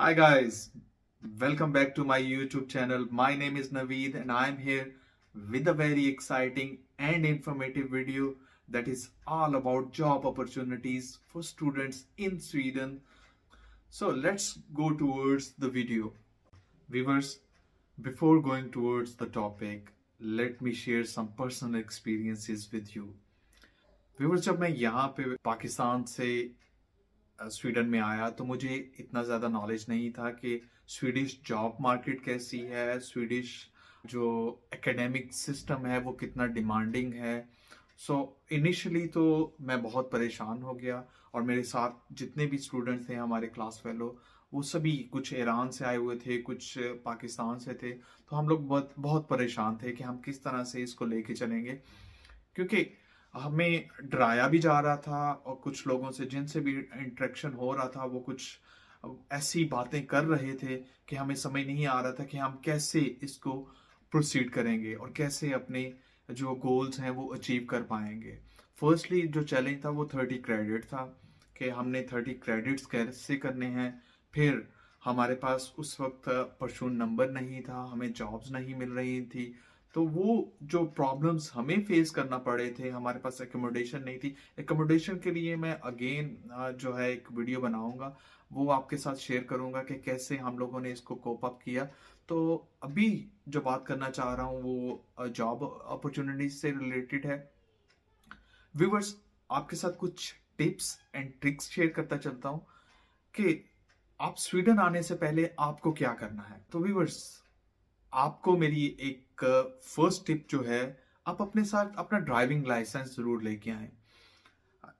Hi guys, welcome back to my YouTube channel. My name is Naveed and I am here with a very exciting and informative video that is all about job opportunities for students in Sweden. So let's go towards the video. Viewers, before going towards the topic, let me share some personal experiences with you. Viewers, जब मैं यहाँ पे पाकिस्तान से Sweden में आया तो मुझे इतना ज़्यादा नॉलेज नहीं था कि स्वीडिश जॉब मार्केट कैसी है, स्वीडिश जो एकेडमिक सिस्टम है वो कितना डिमांडिंग है। सो इनिशियली तो मैं बहुत परेशान हो गया और मेरे साथ जितने भी स्टूडेंट्स थे हमारे क्लास फेलो वो सभी कुछ ईरान से आए हुए थे, कुछ पाकिस्तान से थे। तो हम लोग बहुत बहुत परेशान थे कि हम किस तरह से इसको लेके चलेंगे, क्योंकि हमें डराया भी जा रहा था और कुछ लोगों से जिनसे भी इंटरेक्शन हो रहा था वो कुछ ऐसी बातें कर रहे थे कि हमें समझ नहीं आ रहा था कि हम कैसे इसको प्रोसीड करेंगे और कैसे अपने जो गोल्स हैं वो अचीव कर पाएंगे। फर्स्टली जो चैलेंज था वो 30 क्रेडिट था कि हमने 30 क्रेडिट्स कैसे करने हैं। फिर हमारे पास उस वक्त परचून नंबर नहीं था, हमें जॉब्स नहीं मिल रही थी। तो वो जो प्रॉब्लम्स हमें फेस करना पड़े थे, हमारे पास एकोमोडेशन नहीं थी। एकोमोडेशन के लिए मैं अगेन जो है एक वीडियो बनाऊंगा, वो आपके साथ शेयर करूंगा कि कैसे हम लोगों ने इसको कोप अप किया। तो अभी जो बात करना चाह रहा हूँ वो जॉब अपॉर्चुनिटीज से रिलेटेड है। व्यूवर्स, आपके साथ कुछ टिप्स एंड ट्रिक्स शेयर करता चलता हूँ कि आप स्वीडन आने से पहले आपको क्या करना है। तो व्यूवर्स, आपको मेरी एक फर्स्ट टिप जो है, आप अपने साथ अपना ड्राइविंग लाइसेंस जरूर लेके आए।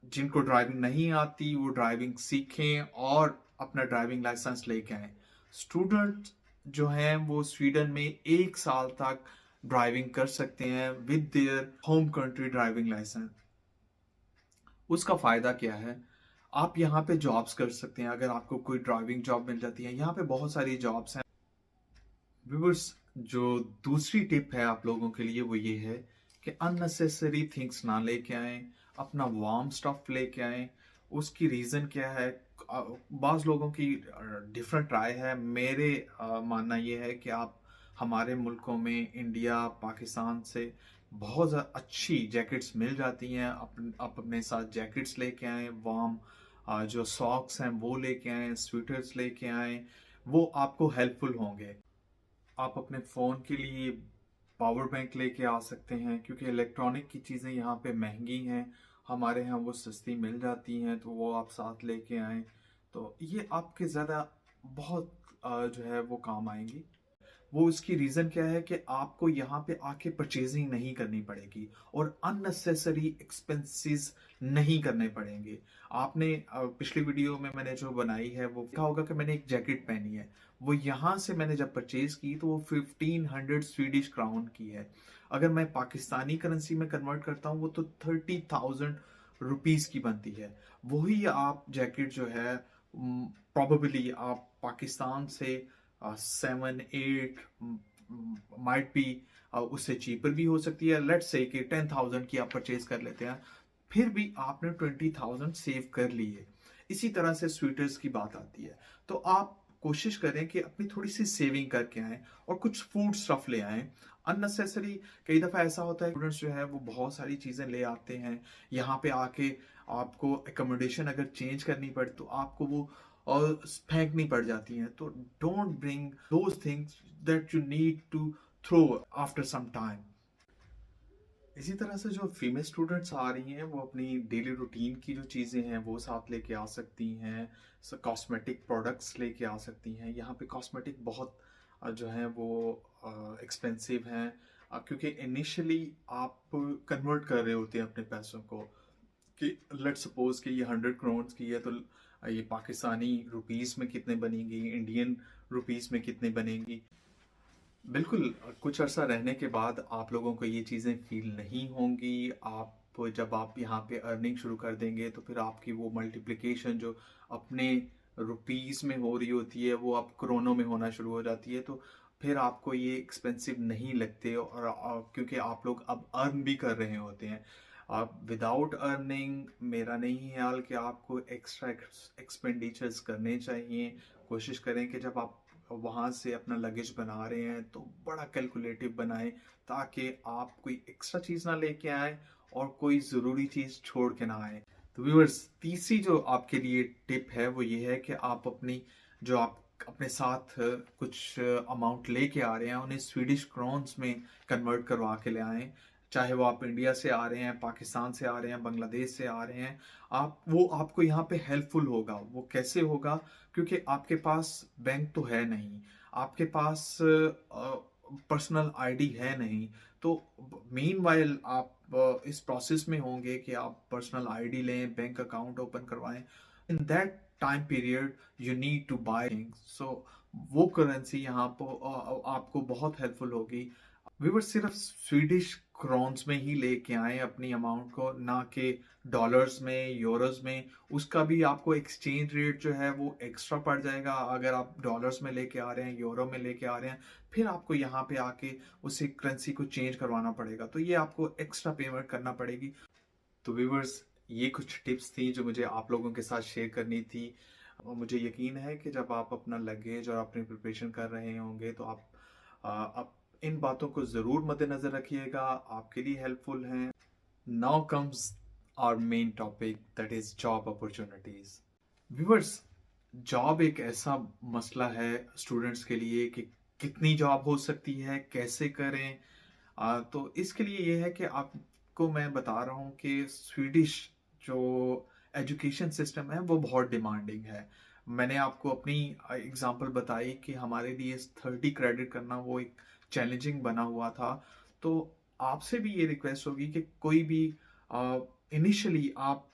जिनको ड्राइविंग नहीं आती वो ड्राइविंग सीखें और अपना ड्राइविंग लाइसेंस लेके आए। स्टूडेंट जो हैं वो स्वीडन में 1 साल तक ड्राइविंग कर सकते हैं with their home country driving license. उसका फायदा क्या है, आप यहाँ पे जॉब्स कर सकते हैं। अगर आपको कोई ड्राइविंग जॉब मिल जाती है, यहाँ पे बहुत सारी जॉब्स हैं। व्यूअर्स, जो दूसरी टिप है आप लोगों के लिए वो ये है कि अननेसेसरी थिंग्स ना लेके आए, अपना वार्म स्टफ लेके आए। उसकी रीज़न क्या है, बाज़ लोगों की डिफरेंट राय है। मेरे मानना ये है कि आप हमारे मुल्कों में इंडिया पाकिस्तान से बहुत अच्छी जैकेट्स मिल जाती हैं। आप अपने साथ जैकेट्स लेके आए, वार्म जो सॉक्स हैं वो लेके आए, स्वेटर्स लेके आए, वो आपको हेल्पफुल होंगे। आप अपने फ़ोन के लिए पावर बैंक लेके आ सकते हैं, क्योंकि इलेक्ट्रॉनिक की चीज़ें यहाँ पे महंगी हैं। हमारे यहाँ वो सस्ती मिल जाती हैं, तो वो आप साथ लेके आएँ। तो ये आपके ज़्यादा बहुत जो है वो काम आएंगी। वो उसकी रीज़न क्या है कि आपको यहाँ पे आके परचेजिंग नहीं करनी पड़ेगी और अननेसेसरी एक्सपेंसेस नहीं करने पड़ेंगे। आपने पिछली वीडियो में मैंने जो बनाई है वो देखा होगा कि मैंने एक जैकेट पहनी है। वो यहाँ से मैंने जब परचेज की तो वो 1500 स्वीडिश क्राउन की है। अगर मैं पाकिस्तानी करेंसी में कन्वर्ट करता हूँ वो तो 30,000 रुपीज़ की बनती है। वही आप जैकेट जो है प्रॉबेबली आप पाकिस्तान से 7-8 माइट बी उससे चीपर भी हो सकती है। लेट्स से कि 10,000 की आप परचेज कर लेते हैं, फिर भी आपने 20,000 सेव कर ली है। इसी तरह से स्वेटर्स की बात आती है, तो आप कोशिश करें कि अपनी थोड़ी सी सेविंग करके आएं और कुछ फूड स्टफ ले आएं। अननेसेसरी कई दफ़ा ऐसा होता है स्टूडेंट्स जो है वो बहुत सारी चीज़ें ले आते हैं। यहाँ पे आके आपको एकोमोडेशन अगर चेंज करनी पड़े तो आपको वो और फेंकनी पड़ जाती हैं। तो don't bring those things that you need to throw after some time. इसी तरह से जो फीमेल स्टूडेंट्स आ रही हैं वो अपनी डेली रूटीन की जो चीज़ें हैं वो साथ लेके आ सकती हैं। कॉस्मेटिक प्रोडक्ट्स लेके आ सकती हैं। यहाँ पे कॉस्मेटिक बहुत जो है वो एक्सपेंसिव हैं, क्योंकि इनिशियली आप कन्वर्ट कर रहे होते हैं अपने पैसों को कि लेट सपोज कि ये 100 करोड़ की है, तो ये पाकिस्तानी रुपीस में कितने बनेंगी, इंडियन रुपीस में कितने बनेंगी। बिल्कुल, कुछ अर्सा रहने के बाद आप लोगों को ये चीज़ें फील नहीं होंगी। आप जब आप यहाँ पे अर्निंग शुरू कर देंगे तो फिर आपकी वो मल्टीप्लिकेशन जो अपने रुपीस में हो रही होती है वो अब करोड़ों में होना शुरू हो जाती है। तो फिर आपको ये एक्सपेंसिव नहीं लगते और क्योंकि आप लोग अब अर्न भी कर रहे होते हैं। आप विदाउट अर्निंग, मेरा नहीं है ख्याल कि आपको एक्स्ट्रा एक्सपेंडिचर्स करने चाहिए। कोशिश करें कि जब आप वहाँ से अपना लगेज बना रहे हैं तो बड़ा कैलकुलेटिव बनाएं, ताकि आप कोई एक्स्ट्रा चीज़ ना लेके आए और कोई ज़रूरी चीज़ छोड़ के ना आए। तो व्यूअर्स, तीसरी जो आपके लिए टिप है वो ये है कि आप जो आप अपने साथ कुछ अमाउंट लेके आ रहे हैं उन्हें स्वीडिश क्रॉन्स में कन्वर्ट करवा के ले आएं। चाहे वो आप इंडिया से आ रहे हैं, पाकिस्तान से आ रहे हैं, बांग्लादेश से आ रहे हैं, वो आपको यहाँ पे हेल्पफुल होगा। वो कैसे होगा? क्योंकि आपके पास बैंक तो है नहीं, आपके पास पर्सनल आईडी है नहीं। तो मीनवाइल आप इस प्रोसेस में होंगे कि आप पर्सनल आईडी लें, बैंक अकाउंट ओपन करवाएं। In that time period you need to buy things. So वो करेंसी यहाँ पर आपको बहुत हेल्पफुल होगी। वीवर सिर्फ स्वीडिश क्रॉन्स में ही लेके आए अपनी अमाउंट को, ना कि डॉलर्स में, यूरोज में। उसका भी आपको एक्सचेंज रेट जो है वो एक्स्ट्रा पड़ जाएगा। अगर आप डॉलर्स में लेके आ रहे हैं, यूरो में लेके आ रहे हैं, फिर आपको यहाँ पे आके उसी करेंसी को चेंज करवाना पड़ेगा, तो ये आपको एक्स्ट्रा पेमेंट करना पड़ेगी। तो व्यूवर्स, ये कुछ टिप्स थी जो मुझे आप लोगों के साथ शेयर करनी थी। और मुझे यकीन है कि जब आप अपना लगेज और अपनी प्रिपरेशन कर रहे होंगे तो आप इन बातों को ज़रूर मद्देनज़र रखिएगा, आपके लिए हेल्पफुल हैं। Now comes our main topic, that is job opportunities. Viewers, job एक ऐसा मसला है स्टूडेंट्स के लिए कि कितनी जॉब हो सकती है, कैसे करें। तो इसके लिए ये है कि आपको मैं बता रहा हूँ कि स्वीडिश जो एजुकेशन सिस्टम है वो बहुत डिमांडिंग है। मैंने आपको अपनी एग्जांपल बताई कि हमारे लिए 30 क्रेडिट करना वो एक चैलेंजिंग बना हुआ था। तो आपसे भी ये रिक्वेस्ट होगी कि कोई भी इनिशियली आप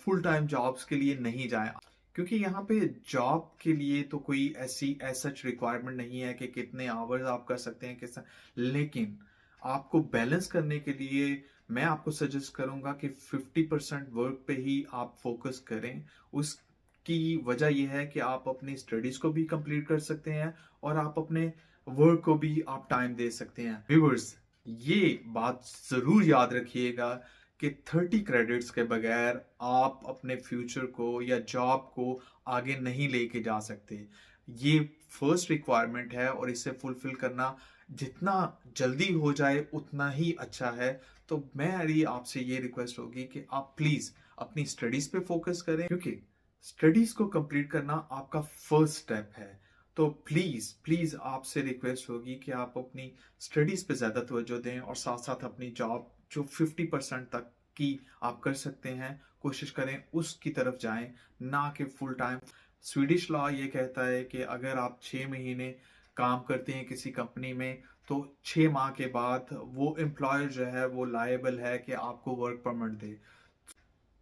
फुल टाइम जॉब्स के लिए नहीं जाएं, क्योंकि यहाँ पे जॉब के लिए तो कोई ऐसी सच रिक्वायरमेंट नहीं है कि कितने आवर्स आप कर सकते हैं किस। लेकिन आपको बैलेंस करने के लिए मैं आपको सजेस्ट करूंगा कि 50% वर्क पे ही आप फोकस करें। उसकी वजह यह है कि आप अपनी स्टडीज को भी कंप्लीट कर सकते हैं और आप अपने वर्क को भी आप टाइम दे सकते हैं। व्यूअर्स, ये बात जरूर याद रखिएगा कि 30 क्रेडिट्स के बगैर आप अपने फ्यूचर को या जॉब को आगे नहीं लेके जा सकते। ये फर्स्ट रिक्वायरमेंट है और इसे फुलफिल करना जितना जल्दी हो जाए उतना ही अच्छा है। तो मेरी आपसे ये रिक्वेस्ट होगी कि आप प्लीज अपनी स्टडीज पे फोकस करें, क्योंकि स्टडीज को कंप्लीट करना आपका फर्स्ट स्टेप है। तो प्लीज प्लीज आपसे रिक्वेस्ट होगी कि आप अपनी स्टडीज पे ज्यादा तवज्जो दें और साथ साथ अपनी जॉब जो 50% तक की आप कर सकते हैं, कोशिश करें उसकी तरफ जाएं, ना कि फुल टाइम। स्वीडिश लॉ ये कहता है कि अगर आप 6 महीने काम करते हैं किसी कंपनी में, तो 6 माह के बाद वो एम्प्लॉयर जो है वो लायबल है कि आपको वर्क परमिट दे।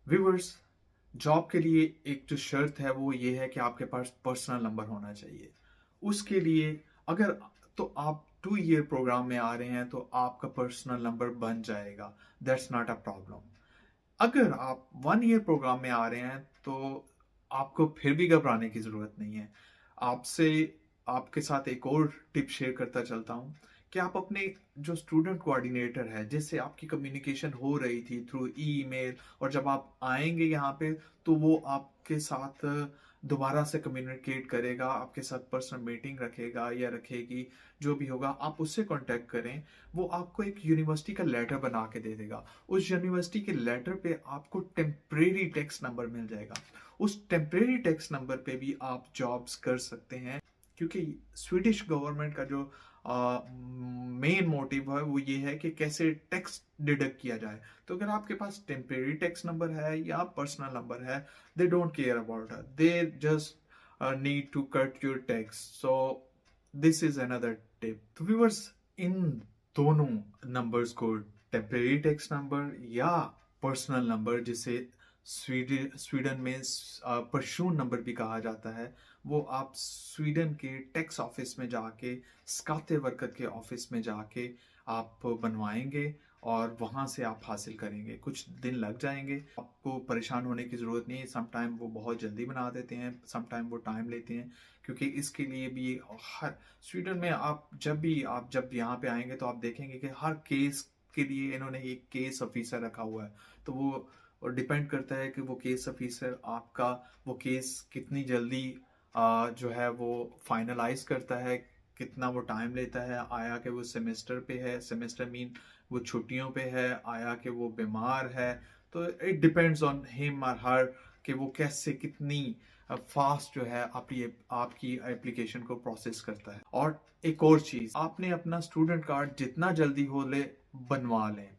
व्यूअर्स, जॉब के लिए एक जो शर्त है वो ये है कि आपके पास पर्सनल नंबर होना चाहिए। उसके लिए अगर तो आप 2 ईयर प्रोग्राम में आ रहे हैं तो आपका पर्सनल नंबर बन जाएगा, दैट्स नॉट अ प्रॉब्लम। अगर आप 1 ईयर प्रोग्राम में आ रहे हैं तो आपको फिर भी घबराने की जरूरत नहीं है। आपसे आपके साथ एक और टिप शेयर करता चलता हूं कि आप अपने जो स्टूडेंट कोऑर्डिनेटर है जिससे आपकी कम्युनिकेशन हो रही थी थ्रू ईमेल, और जब आप आएंगे यहाँ पे तो वो आपके साथ दोबारा से कम्युनिकेट करेगा, आपके साथ पर्सनल मीटिंग रखेगा या रखेगी, जो भी होगा आप उससे कांटेक्ट करें। वो आपको एक यूनिवर्सिटी का लेटर बना के दे देगा। उस यूनिवर्सिटी के लेटर पे आपको टेम्परेरी टैक्स नंबर मिल जाएगा। उस टेम्परेरी टैक्स नंबर पे भी आप जॉब्स कर सकते हैं, क्योंकि स्वीडिश गवर्नमेंट का जो मेन मोटिव है वो ये है कि कैसे टैक्स डिडक्ट किया जाए। तो अगर आपके पास टेम्परेरी टैक्स नंबर है या पर्सनल नंबर है, they don't care about it, they just need to cut your tax. So this is another tip. तो व्यूअर्स, इन दोनों नंबर्स को, टेम्परेरी टैक्स नंबर या पर्सनल नंबर जिसे स्वीडन में परशून नंबर भी कहा जाता है, वो आप स्वीडन के टैक्स ऑफिस में जाके, स्काते वर्कर के ऑफिस में जाके आप बनवाएंगे और वहां से आप हासिल करेंगे। कुछ दिन लग जाएंगे, आपको परेशान होने की जरूरत नहीं है। सम टाइम वो बहुत जल्दी बना देते हैं, सम टाइम वो टाइम लेते हैं, क्योंकि इसके लिए भी हर स्वीडन में आप जब यहाँ पे आएंगे तो आप देखेंगे कि हर केस के लिए इन्होंने एक केस ऑफिसर रखा हुआ है। तो वो और डिपेंड करता है कि वो केस ऑफिसर आपका वो केस कितनी जल्दी जो है वो फाइनलाइज करता है, कितना वो टाइम लेता है। आया कि वो सेमेस्टर पे है, सेमेस्टर मीन वो छुट्टियों पे है, आया कि वो बीमार है। तो इट डिपेंड्स ऑन हिम और हर कि वो कैसे कितनी फास्ट जो है आपकी एप्लीकेशन को प्रोसेस करता है। और एक और चीज, आपने अपना स्टूडेंट कार्ड जितना जल्दी हो ले बनवा लें।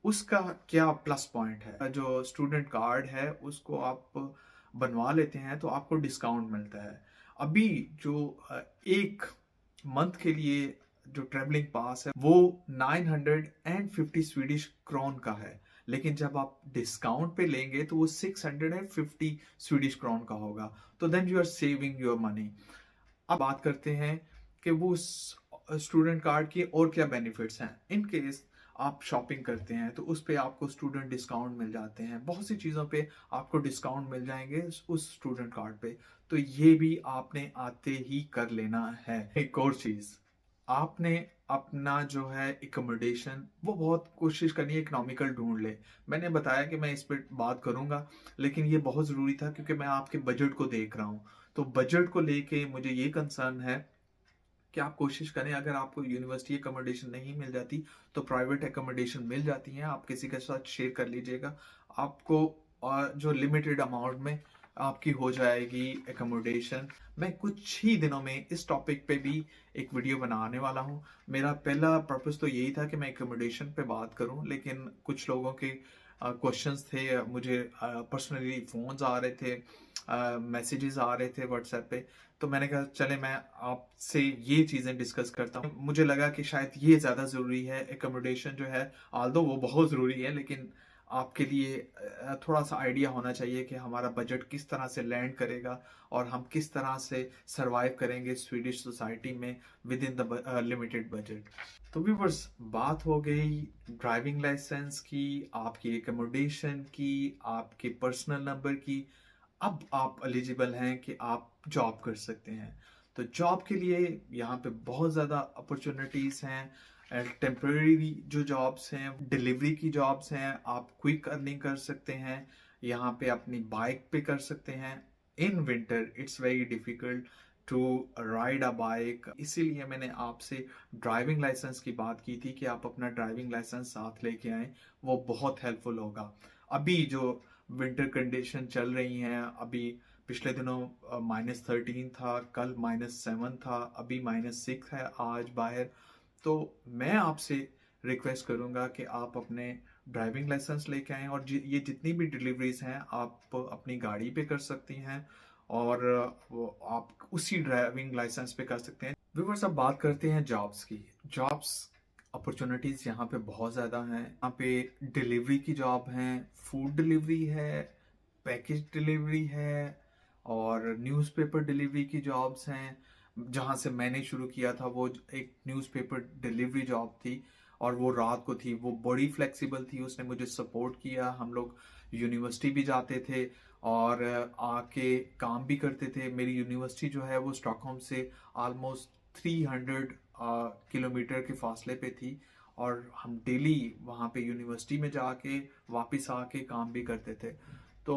उसका क्या प्लस पॉइंट है, जो स्टूडेंट कार्ड है उसको आप बनवा लेते हैं तो आपको डिस्काउंट मिलता है। अभी जो एक मंथ के लिए जो ट्रेवलिंग पास है वो 950 स्वीडिश क्रोन का है, लेकिन जब आप डिस्काउंट पे लेंगे तो वो 650 स्वीडिश क्रोन का होगा। तो then you are saving your money. अब बात करते हैं कि वो स्टूडेंट कार्ड के और क्या बेनिफिट्स हैं। इन केस आप शॉपिंग करते हैं तो उस पे आपको स्टूडेंट डिस्काउंट मिल जाते हैं, बहुत सी चीज़ों पे आपको डिस्काउंट मिल जाएंगे उस स्टूडेंट कार्ड पे। तो ये भी आपने आते ही कर लेना है। एक और चीज़, आपने अपना जो है इकोमोडेशन वो बहुत कोशिश करनी है इकोनॉमिकल ढूंढ ले। मैंने बताया कि मैं इस पर बात करूंगा, लेकिन ये बहुत ज़रूरी था क्योंकि मैं आपके बजट को देख रहा हूँ। तो बजट को लेके मुझे ये कंसर्न है कि आप कोशिश करें, अगर आपको यूनिवर्सिटी एकोमोडेशन नहीं मिल जाती तो प्राइवेट एकोमोडेशन मिल जाती हैं, आप किसी के साथ शेयर कर लीजिएगा। आपको जो लिमिटेड अमाउंट में आपकी हो जाएगी एकोमोडेशन। मैं कुछ ही दिनों में इस टॉपिक पे भी एक वीडियो बनाने वाला हूँ। मेरा पहला पर्पस तो यही था कि मैं एकोमोडेशन पे बात करूँ, लेकिन कुछ लोगों के क्वेश्चंस थे, मुझे पर्सनली फोन्स आ रहे थे, मैसेजेस आ रहे थे व्हाट्सएप पे। तो मैंने कहा चले मैं आपसे ये चीज़ें डिस्कस करता हूँ। मुझे लगा कि शायद ये ज़्यादा ज़रूरी है एकोमोडेशन जो है, आल्दो वो बहुत ज़रूरी है, लेकिन आपके लिए थोड़ा सा आइडिया होना चाहिए कि हमारा बजट किस तरह से लैंड करेगा और हम किस तरह से सरवाइव करेंगे स्वीडिश सोसाइटी में with in the limited budget. तो व्यूअर्स, बात हो गई ड्राइविंग लाइसेंस की, आपकी एकोमोडेशन की, आपके पर्सनल नंबर की। अब आप एलिजिबल हैं कि आप जॉब कर सकते हैं। तो जॉब के लिए यहाँ पे बहुत ज़्यादा अपॉर्चुनिटीज़ हैं। टेम्परेरी जो जॉब्स हैं, डिलीवरी की जॉब्स हैं, आप क्विक अर्निंग कर सकते हैं, यहाँ पे अपनी बाइक पे कर सकते हैं। In winter it's very difficult to ride a bike, इसीलिए मैंने आपसे ड्राइविंग लाइसेंस की बात की थी कि आप अपना ड्राइविंग लाइसेंस साथ लेके आएँ, वो बहुत हेल्पफुल होगा। अभी जो विंटर कंडीशन चल रही हैं, अभी पिछले दिनों -13 था, कल -7 था, अभी -6 है आज बाहर। तो मैं आपसे रिक्वेस्ट करूंगा कि आप अपने ड्राइविंग लाइसेंस लेके आएं, और ये जितनी भी डिलीवरीज हैं आप अपनी गाड़ी पे कर सकती हैं, और वो आप उसी ड्राइविंग लाइसेंस पे कर सकते हैं। व्यूअर्स, अब बात करते हैं जॉब्स की। जॉब्स अपॉर्चुनिटीज़ यहाँ पे बहुत ज़्यादा हैं। यहाँ पे डिलीवरी की जॉब हैं, फूड डिलीवरी है, पैकेज डिलीवरी है, और न्यूज़पेपर डिलीवरी की जॉब्स हैं। जहाँ से मैंने शुरू किया था वो एक न्यूज़पेपर डिलीवरी जॉब थी, और वो रात को थी, वो बड़ी फ्लेक्सिबल थी, उसने मुझे सपोर्ट किया। हम लोग यूनिवर्सिटी भी जाते थे और आके काम भी करते थे। मेरी यूनिवर्सिटी जो है वो स्टॉकहोम से ऑलमोस्ट 300 किलोमीटर के फासले पे थी, और हम डेली वहाँ पे यूनिवर्सिटी में जाके वापस आके काम भी करते थे। तो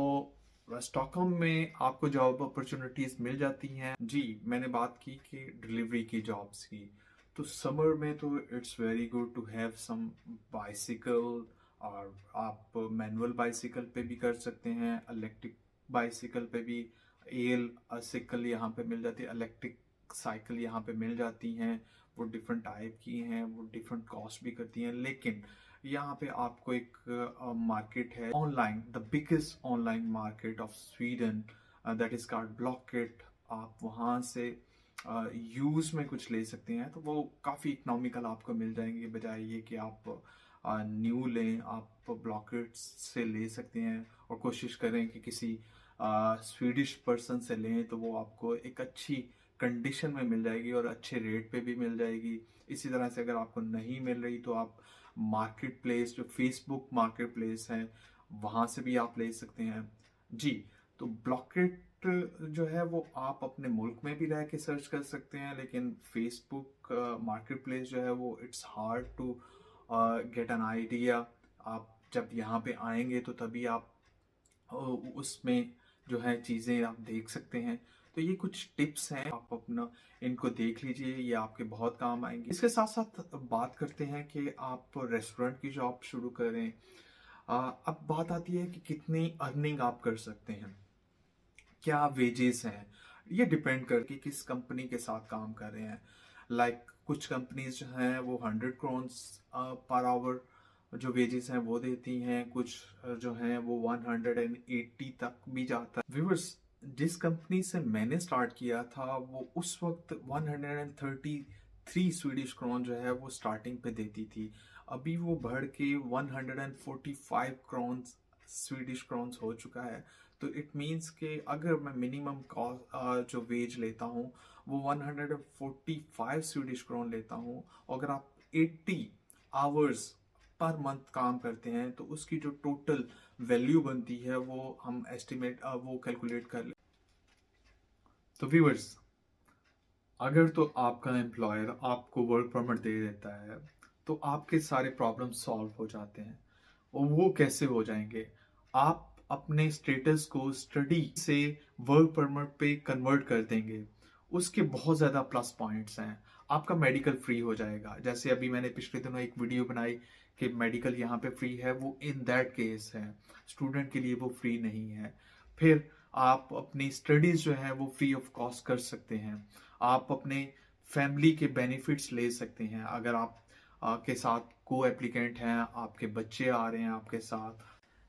स्टॉकहोम में आपको जॉब अपॉर्चुनिटीज मिल जाती हैं। जी, मैंने बात की कि डिलीवरी की जॉब्स की। तो समर में तो it's very good to have some bicycle, और आप मैनुअल बाइसिकल पे भी कर सकते हैं, इलेक्ट्रिक बाइसिकल पे भी। एल साइकिल यहाँ पे मिल जाती है, इलेक्ट्रिक साइकिल यहाँ पे मिल जाती हैं। वो डिफरेंट टाइप की हैं, वो डिफरेंट कॉस्ट भी करती हैं, लेकिन यहाँ पे आपको एक मार्केट है online, the biggest online market of Sweden, that is called Blocket. आप वहाँ से यूज में कुछ ले सकते हैं, तो वो काफ़ी इकोनॉमिकल आपको मिल जाएंगे, बजाय ये कि आप न्यू लें। आप ब्लॉकेट से ले सकते हैं, और कोशिश करें कि किसी स्वीडिश पर्सन से लें तो वो आपको एक अच्छी कंडीशन में मिल जाएगी और अच्छे रेट पे भी मिल जाएगी। इसी तरह से अगर आपको नहीं मिल रही तो आप मार्केट प्लेस, जो फेसबुक मार्केट प्लेस है, वहाँ से भी आप ले सकते हैं। जी, तो ब्लॉकेट जो है वो आप अपने मुल्क में भी रह के सर्च कर सकते हैं, लेकिन फेसबुक मार्केट प्लेस जो है वो it's hard to get an idea. आप जब यहाँ पे आएंगे तो तभी आप उसमें जो है चीज़ें आप देख सकते हैं। तो ये कुछ टिप्स हैं, आप अपना इनको देख लीजिए, ये आपके बहुत काम आएंगे। इसके साथ साथ बात करते हैं कि आप रेस्टोरेंट की जॉब शुरू करें। अब बात आती है कि कितनी अर्निंग आप कर सकते हैं, क्या वेजेस हैं। ये डिपेंड करके किस कंपनी के साथ काम कर रहे हैं। कुछ कंपनीज जो हैं वो 100 करोड़ पर आवर जो वेजेस हैं वो देती हैं, कुछ जो हैं वो 180 तक भी जाता है। व्यूअर्स, जिस कंपनी से मैंने स्टार्ट किया था वो उस वक्त 133 स्वीडिश क्रोन जो है वो स्टार्टिंग पे देती थी। अभी वो बढ़ के 145 क्रोन स्वीडिश क्रोन्स हो चुका है। तो इट मीन्स कि अगर मैं मिनिमम कॉस्ट जो वेज लेता हूँ वो 145 स्वीडिश क्रोन लेता हूँ, अगर आप 80 आवर्स पर मंथ काम करते हैं तो उसकी जो टोटल वैल्यू बनती है वो हम एस्टिमेट वो कैलकुलेट कर ले। तो व्यूअर्स, अगर तो आपका एम्प्लॉयर आपको वर्क परमिट दे देता है तो आपके सारे प्रॉब्लम सॉल्व हो जाते हैं। और वो कैसे हो जाएंगे? आप अपने स्टेटस को स्टडी से वर्क परमिट पे कन्वर्ट कर देंगे। उसके बहुत ज़्यादा प्लस पॉइंट्स हैं। आपका मेडिकल फ्री हो जाएगा। जैसे अभी मैंने पिछले दिनों एक वीडियो बनाई कि मेडिकल यहाँ पे फ्री है, वो इन दैट केस है। स्टूडेंट के लिए वो फ्री नहीं है। फिर आप अपनी स्टडीज जो है वो फ्री ऑफ कॉस्ट कर सकते हैं। आप अपने फैमिली के बेनिफिट्स ले सकते हैं। अगर आप के साथ को एप्लीकेंट हैं, आपके बच्चे आ रहे हैं आपके साथ,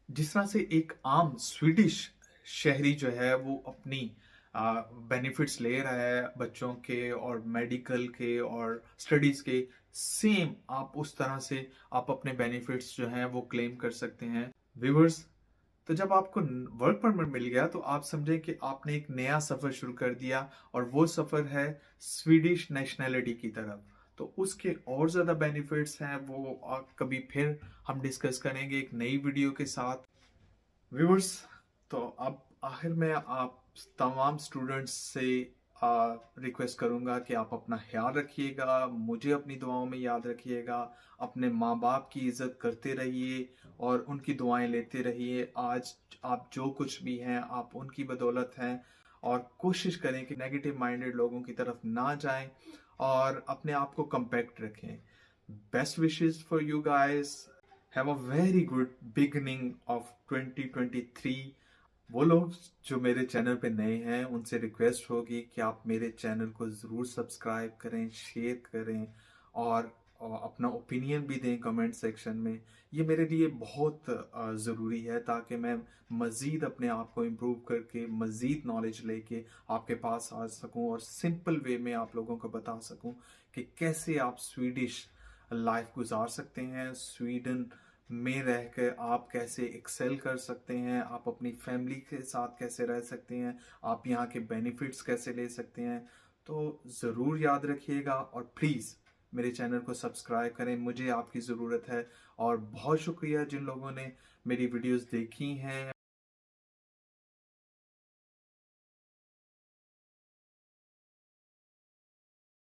जिस तरह से एक आम स्वीडिश शहरी जो है वो अपनी बेनिफिट्स ले रहा है बच्चों के और मेडिकल के और स्टडीज के, सेम आप उस तरह से आप अपने बेनिफिट्स जो हैं वो क्लेम कर सकते हैं। व्यूअर्स, तो जब आपको वर्क परमिट मिल गया तो आप समझें कि आपने एक नया सफर शुरू कर दिया, और वो सफर है स्वीडिश नेशनैलिटी की तरफ। तो उसके और ज्यादा बेनिफिट्स हैं, वो कभी फिर हम डिस्कस करेंगे एक नई वीडियो के साथ। व्यूअर्स, तो अब आखिर में आप तमाम स्टूडेंट्स से रिक्वेस्ट करूंगा कि आप अपना ख्याल रखिएगा, मुझे अपनी दुआओं में याद रखिएगा, अपने माँ बाप की इज्जत करते रहिए और उनकी दुआएं लेते रहिए। आज आप जो कुछ भी हैं आप उनकी बदौलत हैं। और कोशिश करें कि नेगेटिव माइंडेड लोगों की तरफ ना जाएं और अपने आप को कम्पैक्ट रखें। Best wishes for you guys. Have a very good beginning of 2023। वो लोग जो मेरे चैनल पे नए हैं उनसे रिक्वेस्ट होगी कि आप मेरे चैनल को ज़रूर सब्सक्राइब करें, शेयर करें और अपना ओपिनियन भी दें कमेंट सेक्शन में। ये मेरे लिए बहुत ज़रूरी है ताकि मैं मज़ीद अपने आप को इम्प्रूव करके मज़ीद नॉलेज लेके आपके पास आ सकूं और सिंपल वे में आप लोगों को बता सकूं कि कैसे आप स्वीडिश लाइफ गुजार सकते हैं, स्वीडन में रहकर आप कैसे एक्सेल कर सकते हैं, आप अपनी फैमिली के साथ कैसे रह सकते हैं, आप यहाँ के बेनिफिट्स कैसे ले सकते हैं। तो ज़रूर याद रखिएगा और प्लीज़ मेरे चैनल को सब्सक्राइब करें, मुझे आपकी ज़रूरत है। और बहुत शुक्रिया जिन लोगों ने मेरी वीडियोस देखी हैं।